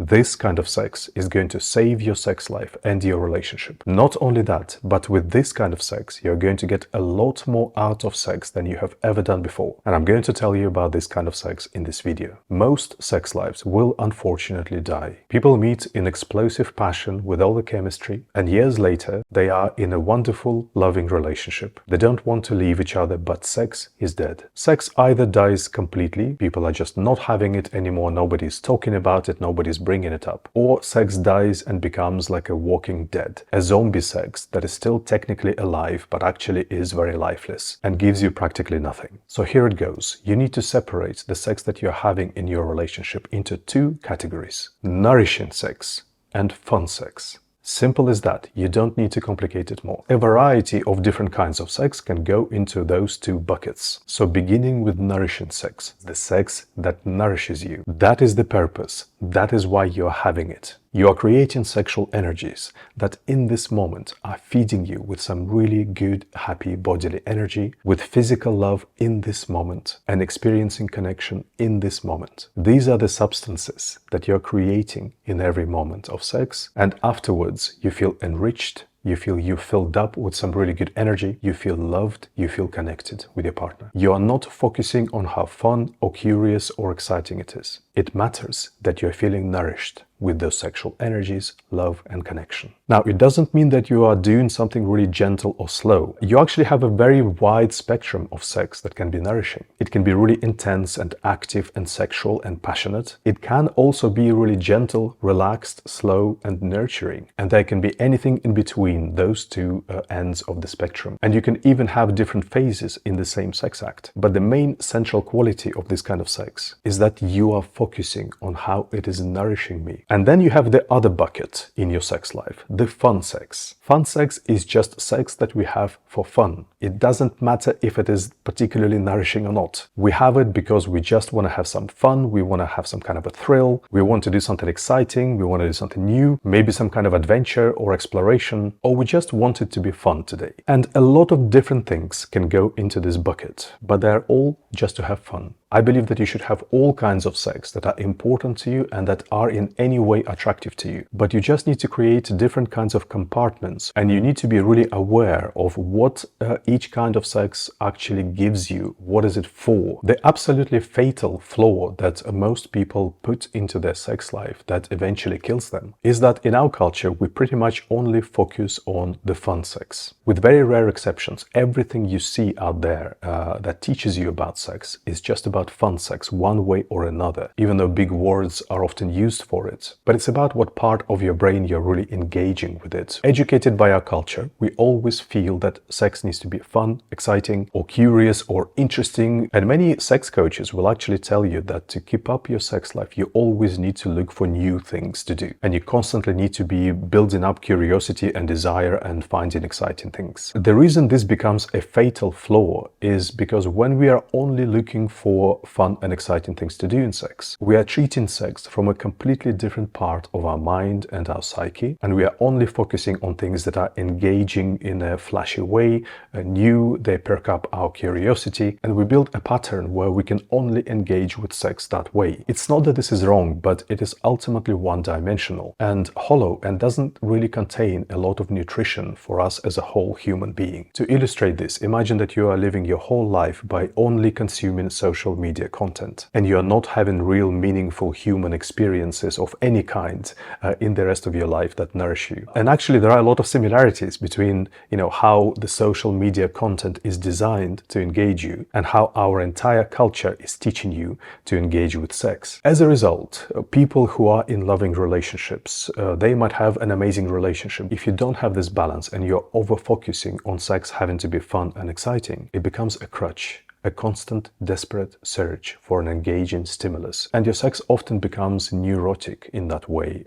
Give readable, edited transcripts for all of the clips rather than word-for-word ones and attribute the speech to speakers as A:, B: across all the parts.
A: This kind of sex is going to save your sex life and your relationship. Not only that, but with this kind of sex, you're going to get a lot more out of sex than you have ever done before. And I'm going to tell you about this kind of sex in this video. Most sex lives will unfortunately die. People meet in explosive passion with all the chemistry, and years later, they are in a wonderful, loving relationship. They don't want to leave each other, but sex is dead. Sex either dies completely, people are just not having it anymore, nobody's talking about it, nobody's bringing it up. Or sex dies and becomes like a walking dead, a zombie sex that is still technically alive, but actually is very lifeless and gives you practically nothing. So here it goes. You need to separate the sex that you're having in your relationship into two categories: nourishing sex and fun sex. Simple as that. You don't need to complicate it more. A variety of different kinds of sex can go into those two buckets. So beginning with nourishing sex, the sex that nourishes you. That is the purpose. That is why you're having it. You are creating sexual energies that in this moment are feeding you with some really good, happy bodily energy, with physical love in this moment, and experiencing connection in this moment. These are the substances that you're creating in every moment of sex, and afterwards you feel enriched, you feel you filled up with some really good energy, you feel loved, you feel connected with your partner. You are not focusing on how fun or curious or exciting it is. It matters that you're feeling nourished with those sexual energies, love and connection. Now, it doesn't mean that you are doing something really gentle or slow. You actually have a very wide spectrum of sex that can be nourishing. It can be really intense and active and sexual and passionate. It can also be really gentle, relaxed, slow and nurturing. And there can be anything in between those two ends of the spectrum. And you can even have different phases in the same sex act. But the main central quality of this kind of sex is that you are focusing on how it is nourishing me. And then you have the other bucket in your sex life, the fun sex. Fun sex is just sex that we have for fun. It doesn't matter if it is particularly nourishing or not. We have it because we just want to have some fun, we want to have some kind of a thrill, we want to do something exciting, we want to do something new, maybe some kind of adventure or exploration, or we just want it to be fun today. And a lot of different things can go into this bucket, but they're all just to have fun. I believe that you should have all kinds of sex that are important to you and that are in any way attractive to you. But you just need to create different kinds of compartments, and you need to be really aware of what each kind of sex actually gives you. What is it for? The absolutely fatal flaw that most people put into their sex life that eventually kills them is that in our culture, we pretty much only focus on the fun sex. With very rare exceptions, everything you see out there that teaches you about sex is just about fun sex one way or another, even though big words are often used for it. But it's about what part of your brain you're really engaging with it. Educated by our culture, we always feel that sex needs to be fun, exciting, or curious, or interesting. And many sex coaches will actually tell you that to keep up your sex life, you always need to look for new things to do. And you constantly need to be building up curiosity and desire and finding exciting things. The reason this becomes a fatal flaw is because when we are only looking for fun and exciting things to do in sex, we are treating sex from a completely different part of our mind and our psyche, and we are only focusing on things that are engaging in a flashy way, new, they perk up our curiosity, and we build a pattern where we can only engage with sex that way. It's not that this is wrong, but it is ultimately one-dimensional and hollow and doesn't really contain a lot of nutrition for us as a whole human being. To illustrate this, imagine that you are living your whole life by only consuming social media content, and you are not having real meaningful human experiences of any kind in the rest of your life that nourish you. And actually there are a lot of similarities between, how the social media content is designed to engage you and how our entire culture is teaching you to engage with sex. As a result, people who are in loving relationships, they might have an amazing relationship. If you don't have this balance and you're over-focusing on sex having to be fun and exciting, it becomes a crutch. A constant, desperate search for an engaging stimulus. And your sex often becomes neurotic in that way,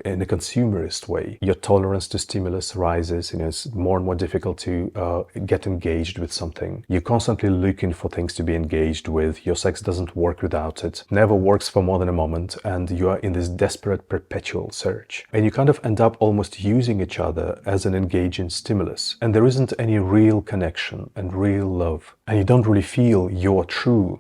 A: in a consumerist way. Your tolerance to stimulus rises, it's more and more difficult to get engaged with something. You're constantly looking for things to be engaged with. Your sex doesn't work without it, never works for more than a moment, and you are in this desperate, perpetual search. And you kind of end up almost using each other as an engaging stimulus. And there isn't any real connection and real love. And you don't really feel your true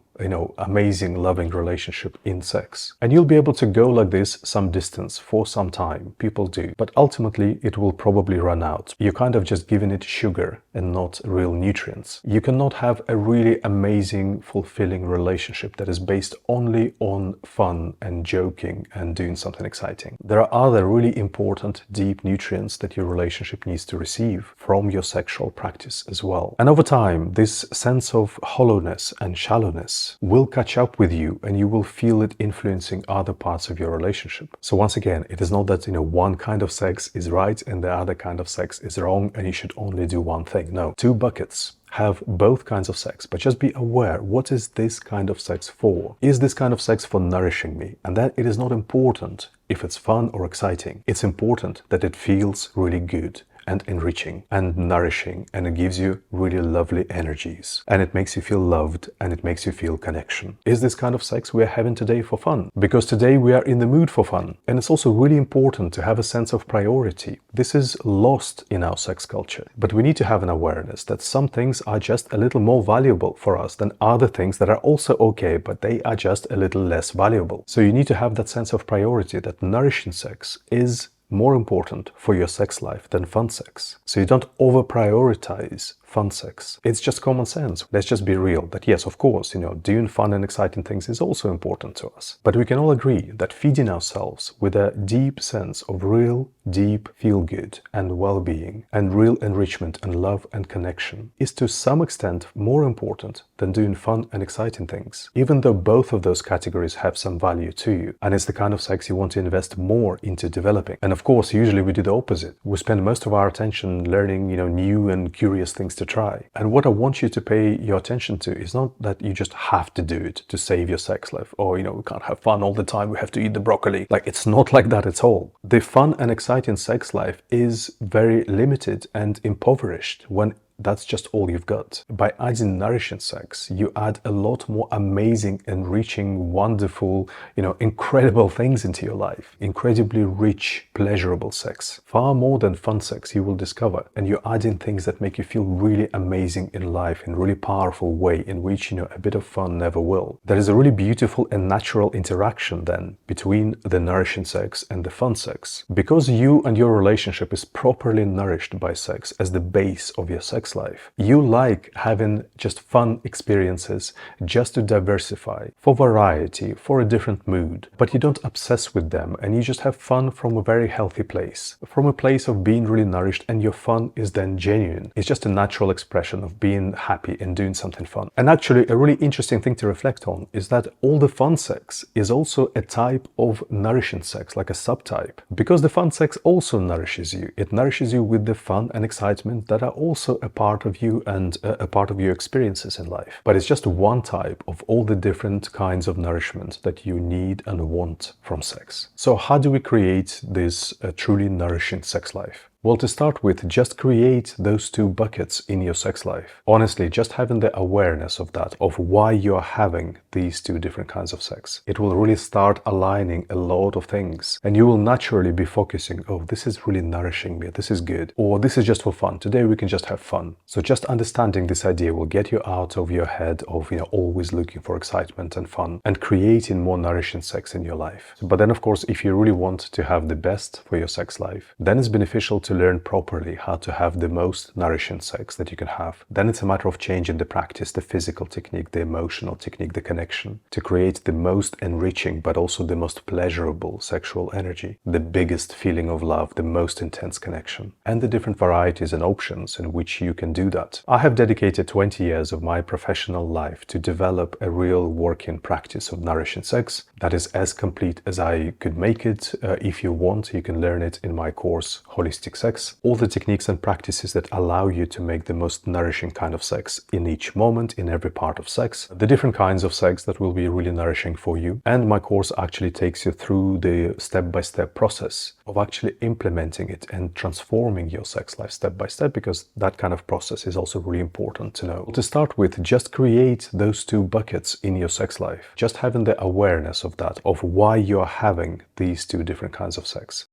A: amazing, loving relationship in sex. And you'll be able to go like this some distance for some time. People do. But ultimately, it will probably run out. You're kind of just giving it sugar and not real nutrients. You cannot have a really amazing, fulfilling relationship that is based only on fun and joking and doing something exciting. There are other really important, deep nutrients that your relationship needs to receive from your sexual practice as well. And over time, this sense of hollowness and shallowness will catch up with you, and you will feel it influencing other parts of your relationship. So once again, it is not that, one kind of sex is right and the other kind of sex is wrong and you should only do one thing. No, two buckets. Have both kinds of sex, but just be aware, what is this kind of sex for? Is this kind of sex for nourishing me? And that it is not important if it's fun or exciting. It's important that it feels really good and enriching and nourishing, and it gives you really lovely energies, and it makes you feel loved, and it makes you feel connection. Is this kind of sex we are having today for fun? Because today we are in the mood for fun. And it's also really important to have a sense of priority. This is lost in our sex culture, but we need to have an awareness that some things are just a little more valuable for us than other things that are also okay, but they are just a little less valuable. So you need to have that sense of priority, that nourishing sex is more important for your sex life than fun sex. So you don't over-prioritize fun sex. It's just common sense. Let's just be real that yes, of course, doing fun and exciting things is also important to us. But we can all agree that feeding ourselves with a deep sense of real, deep feel-good and well-being and real enrichment and love and connection is to some extent more important than doing fun and exciting things, even though both of those categories have some value to you. And it's the kind of sex you want to invest more into developing. And of course, usually we do the opposite. We spend most of our attention learning, new and curious things to try. And what I want you to pay your attention to is not that you just have to do it to save your sex life, or, we can't have fun all the time, we have to eat the broccoli. Like, it's not like that at all. The fun and exciting sex life is very limited and impoverished when that's just all you've got. By adding nourishing sex, you add a lot more amazing, enriching, wonderful, incredible things into your life. Incredibly rich, pleasurable sex. Far more than fun sex you will discover. And you're adding things that make you feel really amazing in life in a really powerful way in which, a bit of fun never will. There is a really beautiful and natural interaction then between the nourishing sex and the fun sex. Because you and your relationship is properly nourished by sex as the base of your sex life. You like having just fun experiences just to diversify, for variety, for a different mood, but you don't obsess with them and you just have fun from a very healthy place, from a place of being really nourished, and your fun is then genuine. It's just a natural expression of being happy and doing something fun. And actually, a really interesting thing to reflect on is that all the fun sex is also a type of nourishing sex, like a subtype, because the fun sex also nourishes you. It nourishes you with the fun and excitement that are also a part of you and a part of your experiences in life. But it's just one type of all the different kinds of nourishment that you need and want from sex. So how do we create this truly nourishing sex life? Well, to start with, just create those two buckets in your sex life. Honestly, just having the awareness of that, of why you are having these two different kinds of sex, it will really start aligning a lot of things. And you will naturally be focusing, oh, this is really nourishing me, this is good, or this is just for fun. Today we can just have fun. So just understanding this idea will get you out of your head of, always looking for excitement and fun and creating more nourishing sex in your life. But then, of course, if you really want to have the best for your sex life, then it's beneficial to learn properly how to have the most nourishing sex that you can have. Then it's a matter of changing the practice, the physical technique, the emotional technique, the connection, to create the most enriching but also the most pleasurable sexual energy, the biggest feeling of love, the most intense connection, and the different varieties and options in which you can do that. I have dedicated 20 years of my professional life to develop a real working practice of nourishing sex that is as complete as I could make it. If you want, you can learn it in my course, Holistic Sex. All the techniques and practices that allow you to make the most nourishing kind of sex in each moment, in every part of sex, the different kinds of sex that will be really nourishing for you. And my course actually takes you through the step-by-step process of actually implementing it and transforming your sex life step by step, because that kind of process is also really important to know. To start with, just create those two buckets in your sex life. Just having the awareness of that, of why you're having these two different kinds of sex.